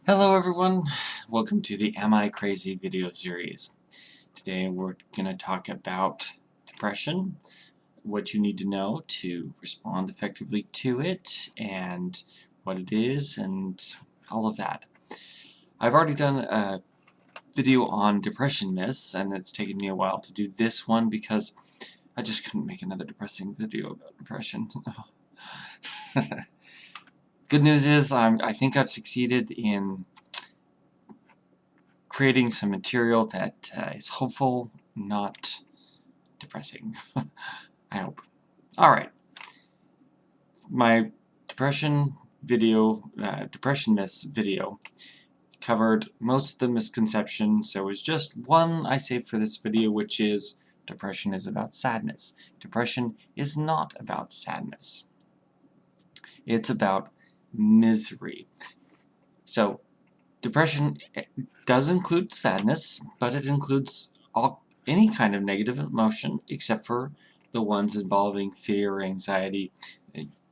Hello everyone, welcome to the Am I Crazy video series. Today we're going to talk about depression, what you need to know to respond effectively to it, and what it is, and all of that. I've already done a video on depression myths, and it's taken me a while to do this one because I just couldn't make another depressing video about depression. Good news is I think I've succeeded in creating some material that is hopeful, not depressing. I hope. Alright. My depression myths video covered most of the misconceptions. There was just one I saved for this video, which is depression is about sadness. Depression is not about sadness. It's about misery. So, depression does include sadness, but it includes any kind of negative emotion except for the ones involving fear, anxiety,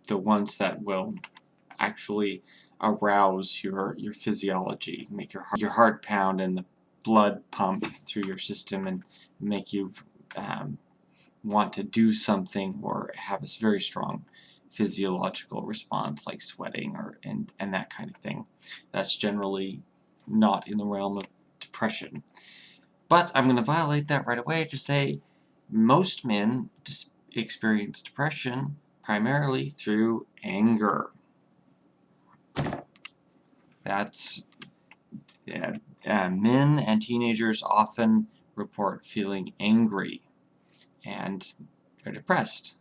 the ones that will actually arouse your physiology, make your heart pound and the blood pump through your system and make you want to do something or have a very strong physiological response like sweating and that kind of thing. That's generally not in the realm of depression. But I'm going to violate that right away to say most men experience depression primarily through anger. That's men and teenagers often report feeling angry and they're depressed.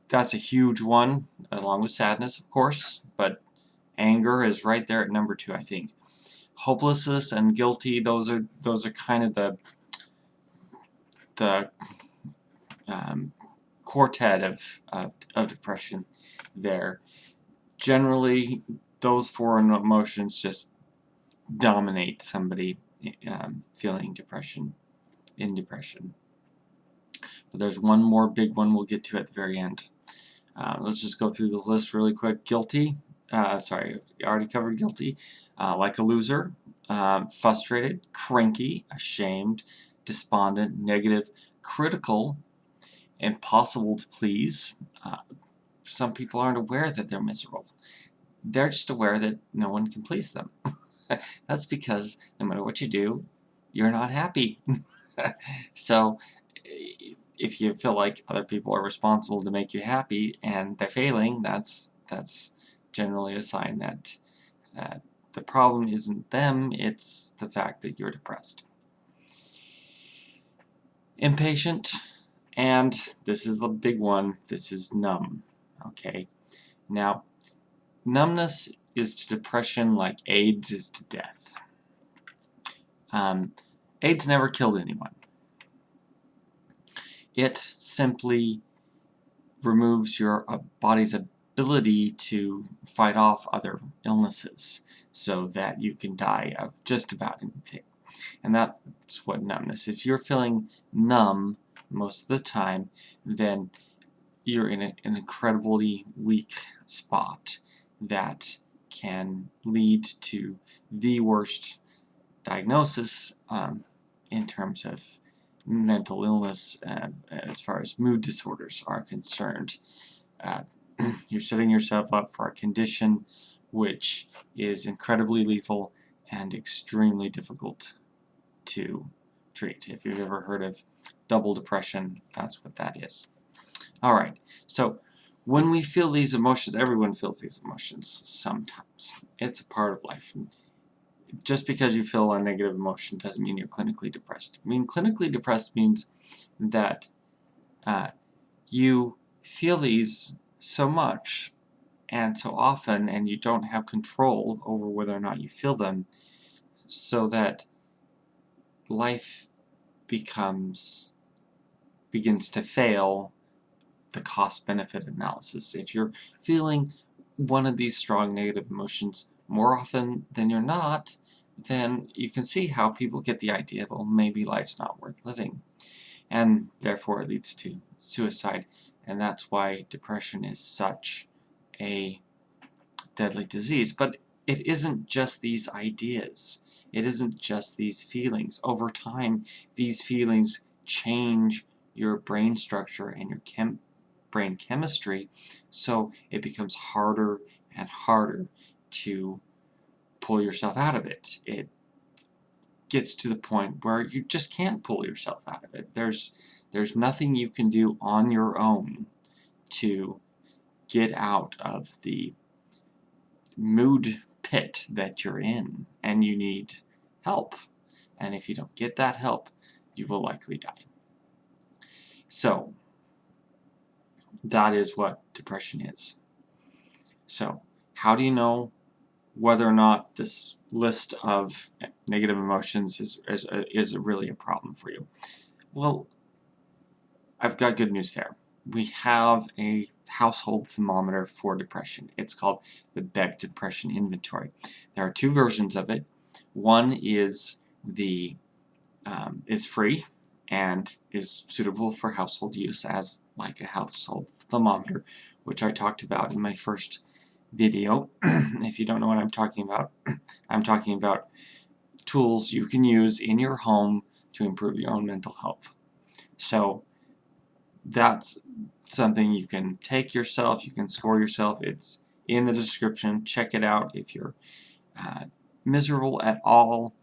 That's a huge one, along with sadness, of course, but anger is right there at number 2, I think. Hopelessness and guilty, those are kind of the quartet of depression there. Generally, those 4 emotions just dominate somebody feeling depression. But there's one more big one we'll get to at the very end. Let's just go through the list really quick. Guilty. Sorry, I already covered guilty. Like a loser. Frustrated. Cranky. Ashamed. Despondent. Negative. Critical. Impossible to please. Some people aren't aware that they're miserable. They're just aware that no one can please them. That's because no matter what you do, you're not happy. So if you feel like other people are responsible to make you happy and they're failing, that's generally a sign that the problem isn't them, it's the fact that you're depressed. Impatient, and this is the big one, this is numb. Okay, now numbness is to depression like AIDS is to death. AIDS never killed anyone. It simply removes your body's ability to fight off other illnesses so that you can die of just about anything. And that's what numbness is. If you're feeling numb most of the time, then you're in an incredibly weak spot that can lead to the worst diagnosis in terms of mental illness as far as mood disorders are concerned. You're setting yourself up for a condition which is incredibly lethal and extremely difficult to treat. If you've ever heard of double depression, that's what that is. Alright, so when we feel these emotions, everyone feels these emotions sometimes. It's a part of life. Just because you feel a negative emotion doesn't mean you're clinically depressed. I mean, clinically depressed means that you feel these so much and so often, and you don't have control over whether or not you feel them, so that life begins to fail the cost-benefit analysis. If you're feeling one of these strong negative emotions more often than you're not, then you can see how people get the idea, well, maybe life's not worth living. And therefore it leads to suicide. And that's why depression is such a deadly disease. But it isn't just these ideas. It isn't just these feelings. Over time, these feelings change your brain structure and your brain chemistry, so it becomes harder and harder to pull yourself out of it. It gets to the point where you just can't pull yourself out of it. There's nothing you can do on your own to get out of the mood pit that you're in, and you need help. And if you don't get that help, you will likely die. So that is what depression is. So how do you know whether or not this list of negative emotions is really a problem for you? Well, I've got good news there. We have a household thermometer for depression. It's called the Beck Depression Inventory. There are two versions of it. One is is free and is suitable for household use as like a household thermometer, which I talked about in my first video. If you don't know what I'm talking about, I'm talking about tools you can use in your home to improve your own mental health. So that's something you can take yourself, you can score yourself. It's in the description. Check it out. If you're miserable at all,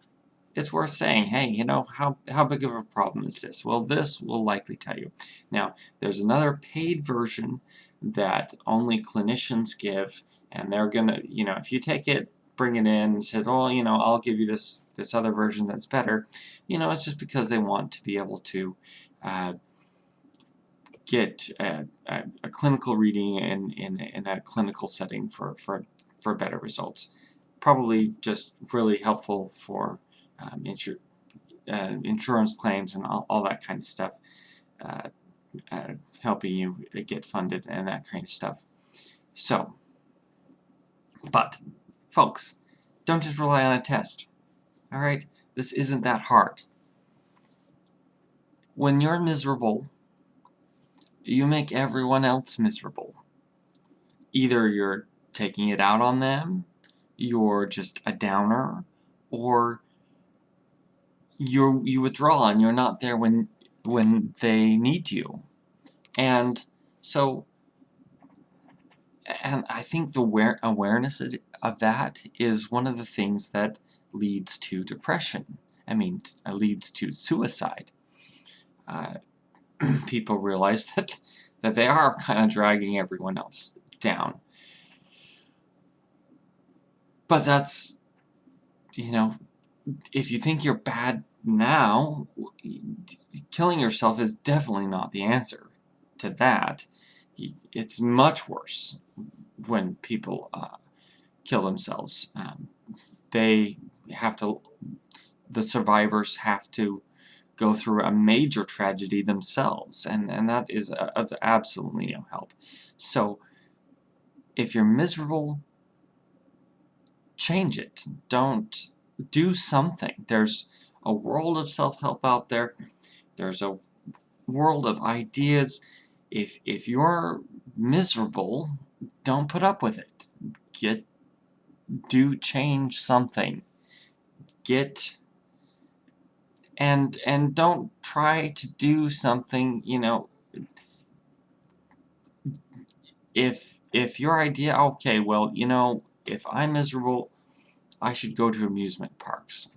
it's worth saying, hey, you know, how big of a problem is this? Well, this will likely tell you. Now, there's another paid version that only clinicians give, and they're gonna, you know, if you take it, bring it in, and say, oh, you know, I'll give you this other version that's better, you know, it's just because they want to be able to get a clinical reading in a clinical setting for better results. Probably just really helpful for insurance claims and all that kind of stuff, helping you get funded and that kind of stuff. So, but folks, don't just rely on a test. All right, this isn't that hard. When you're miserable, you make everyone else miserable. Either you're taking it out on them, you're just a downer, or you withdraw and you're not there when they need you. And so, and I think the awareness of that is one of the things that leads to depression. I mean, leads to suicide. People realize that they are kind of dragging everyone else down. But that's, you know, if you think you're bad now, killing yourself is definitely not the answer to that. It's much worse when people kill themselves. They have to, the survivors have to go through a major tragedy themselves, and that is of absolutely no help. So if you're miserable, change it. Don't do something. There's a world of self-help out there. There's a world of ideas. If you're miserable, don't put up with it. Change something. And don't try to do something, you know, if your idea, okay, well, you know, if I'm miserable, I should go to amusement parks.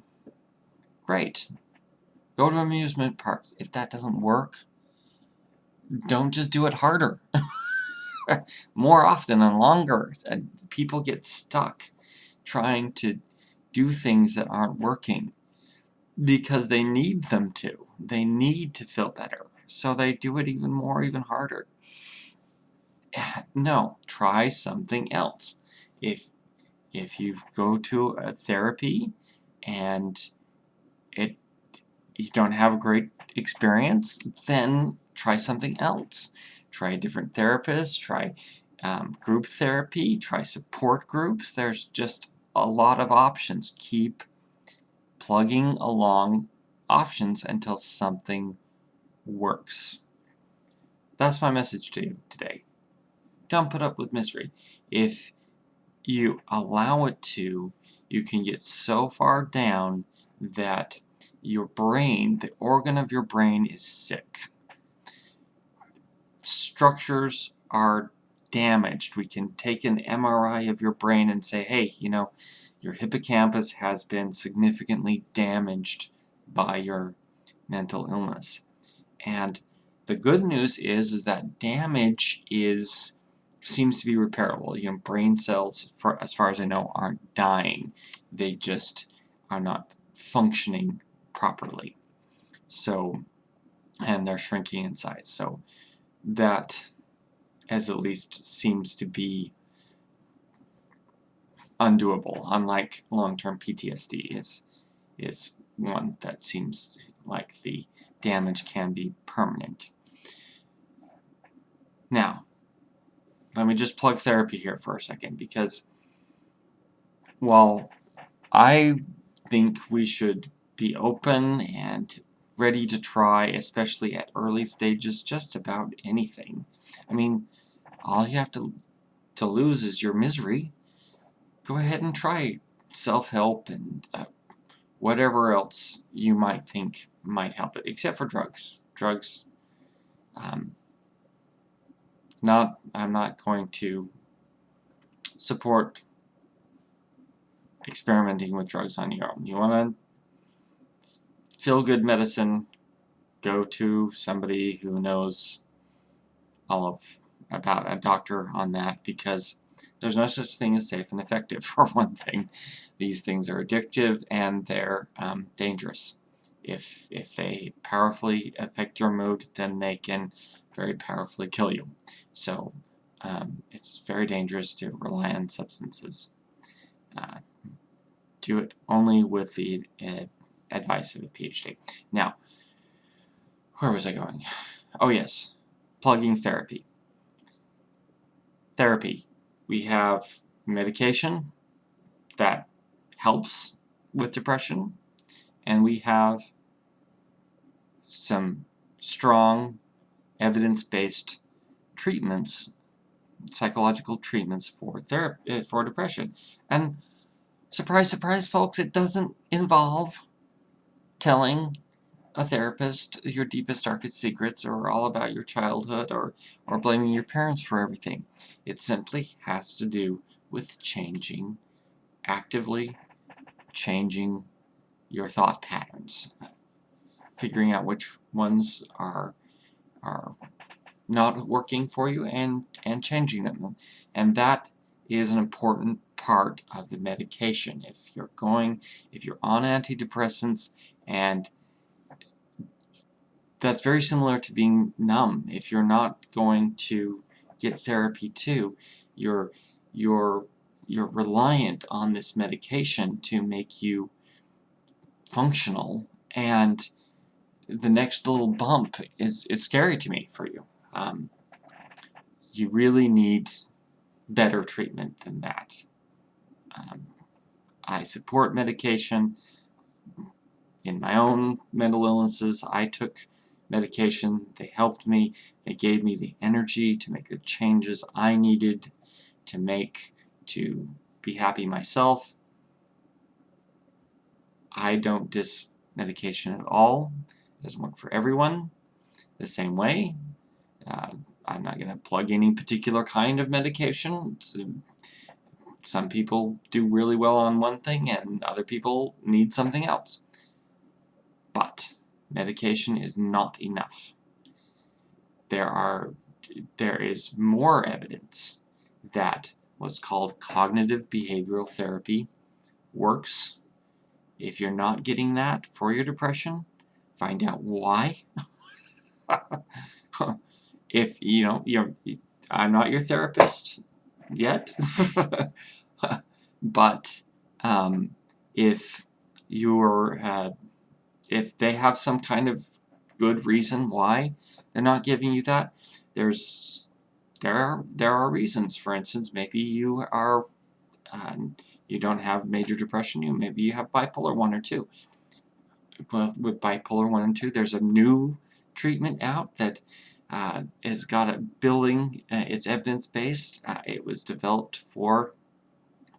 Great. Go to amusement parks. If that doesn't work, don't just do it harder. More often and longer. People get stuck trying to do things that aren't working because they need them to. They need to feel better. So they do it even more, even harder. No, try something else. If you go to a therapy and you don't have a great experience, then try something else. Try a different therapist, try group therapy, try support groups. There's just a lot of options. Keep plugging along options until something works. That's my message to you today. Don't put up with misery. If you allow it to, you can get so far down that your brain, the organ of your brain, is sick. Structures are damaged. We can take an MRI of your brain and say, hey, you know, your hippocampus has been significantly damaged by your mental illness. And the good news is that damage seems to be repairable. You know, brain cells, as far as I know, aren't dying. They just are not functioning properly. So, and they're shrinking in size. So that, as at least, seems to be undoable, unlike long-term PTSD is one that seems like the damage can be permanent. Now, let me just plug therapy here for a second, because while I think we should be open and ready to try, especially at early stages, just about anything. I mean, all you have to lose is your misery. Go ahead and try self-help and whatever else you might think might help it, except for drugs. Drugs, I'm not going to support experimenting with drugs on your own. You want to feel good medicine, go to somebody who knows about a doctor on that, because there's no such thing as safe and effective, for one thing. These things are addictive and they're dangerous. If they powerfully affect your mood, then they can very powerfully kill you. So it's very dangerous to rely on substances. Do it only with the advice of a PhD. Now, where was I going? Oh yes, plugging therapy. Therapy. We have medication that helps with depression, and we have some strong evidence-based treatments, psychological treatments for depression. And surprise, surprise, folks, it doesn't involve telling a therapist your deepest, darkest secrets, or all about your childhood, or blaming your parents for everything. It simply has to do with actively changing your thought patterns, figuring out which ones are not working for you and changing them. And that is an important part of the medication. If you're on antidepressants, and that's very similar to being numb. If you're not going to get therapy too, you're reliant on this medication to make you functional, and the next little bump is scary to me for you. You really need better treatment than that. I support medication. In my own mental illnesses, I took medication. They helped me. They gave me the energy to make the changes I needed to make to be happy myself. I don't diss medication at all. It doesn't work for everyone the same way. I'm not going to plug any particular kind of medication. Some people do really well on one thing, and other people need something else. But medication is not enough. There is more evidence that what's called cognitive behavioral therapy works. If you're not getting that for your depression, find out why. If I'm not your therapist yet, but if they have some kind of good reason why they're not giving you that, there are reasons. For instance, maybe you don't have major depression. Maybe you have bipolar 1 or 2. Well, with bipolar 1 and 2, there's a new treatment out that has got a billing. It's evidence-based. It was developed for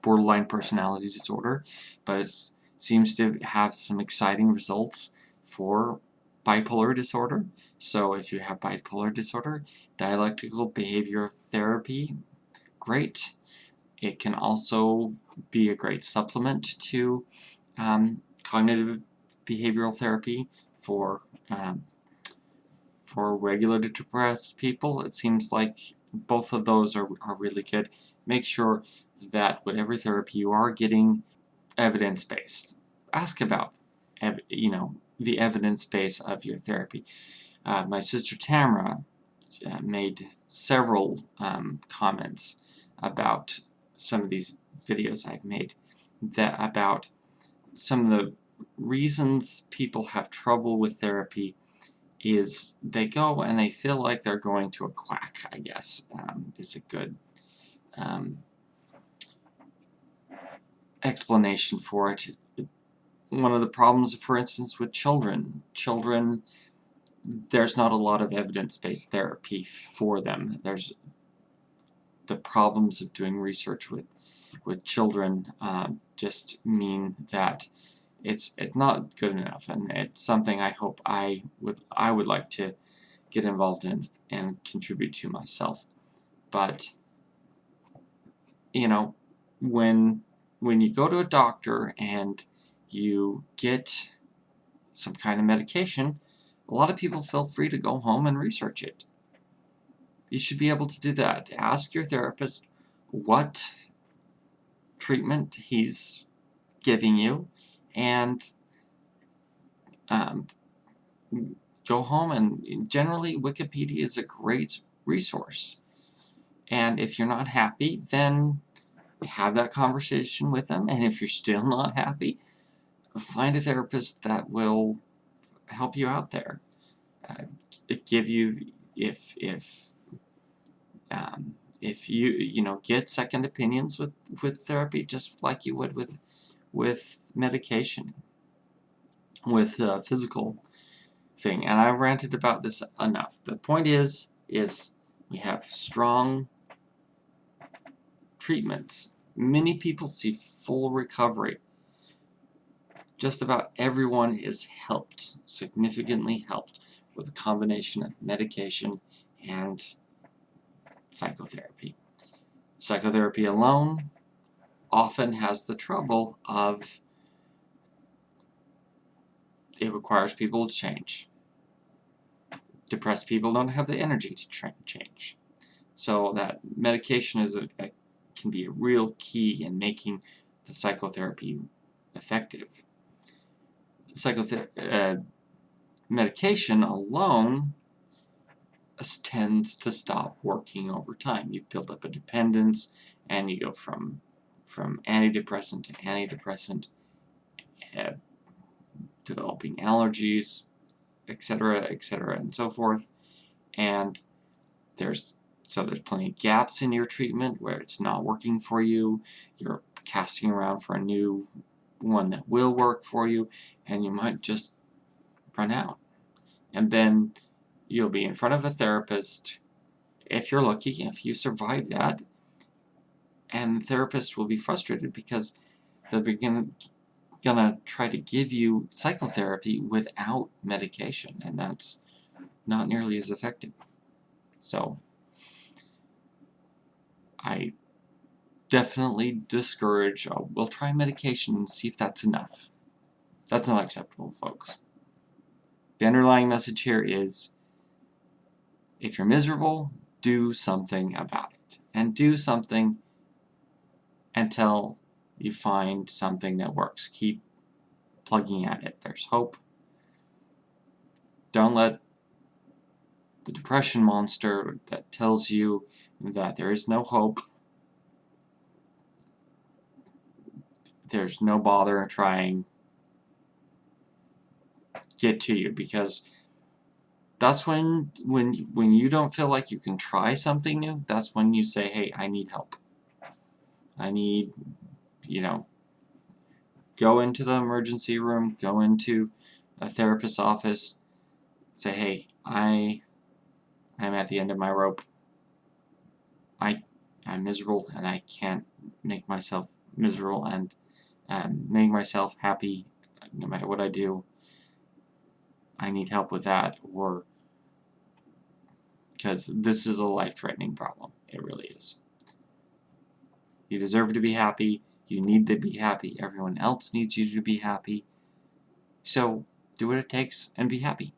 borderline personality disorder, but it seems to have some exciting results for bipolar disorder. So if you have bipolar disorder, dialectical behavioral therapy, great. It can also be a great supplement to cognitive behavioral therapy for regular depressed people. It seems like both of those are really good. Make sure that whatever therapy you are getting, evidence-based. Ask about, the evidence base of your therapy. My sister Tamara made several comments about some of these videos I've made about some of the reasons people have trouble with therapy is they go and they feel like they're going to a quack, I guess, is a good explanation for it. One of the problems, for instance, with children, there's not a lot of evidence-based therapy for them. There's the problems of doing research with children just mean that it's not good enough, and it's something I hope I would like to get involved in and contribute to myself. But when you go to a doctor and you get some kind of medication, a lot of people feel free to go home and research it. You should be able to do that. Ask your therapist what treatment he's giving you, and go home, and generally Wikipedia is a great resource. And if you're not happy, then have that conversation with them, and if you're still not happy, find a therapist that will help you out there. Give you, if you get second opinions with therapy, just like you would with medication, with physical thing. And I've ranted about this enough. The point is we have strong treatments. Many people see full recovery. Just about everyone is helped, significantly helped, with a combination of medication and psychotherapy. Psychotherapy alone often has the trouble of it requires people to change. Depressed people don't have the energy to change. So that medication can be a real key in making the psychotherapy effective. Medication alone tends to stop working over time. You build up a dependence, and you go from antidepressant to antidepressant, developing allergies, etc., and so forth. And there's plenty of gaps in your treatment where it's not working for you. You're casting around for a new one that will work for you, and you might just run out. And then you'll be in front of a therapist, if you're lucky, if you survive that, and the therapist will be frustrated because they're gonna try to give you psychotherapy without medication, and that's not nearly as effective. So I definitely discourage, we'll try medication and see if that's enough. That's not acceptable, folks. The underlying message here is, if you're miserable, do something about it. And do something until you find something that works. Keep plugging at it. There's hope. Don't let the depression monster that tells you that there is no hope, there's no bother in trying, get to you, because that's when you don't feel like you can try something new, that's when you say, hey, I need help. I need, go into the emergency room, go into a therapist's office, say, hey, I'm at the end of my rope. I'm miserable and I can't make myself miserable and making myself happy no matter what I do. I need help with that, or because this is a life-threatening problem. It really is. You deserve to be happy. You need to be happy. Everyone else needs you to be happy. So do what it takes and be happy.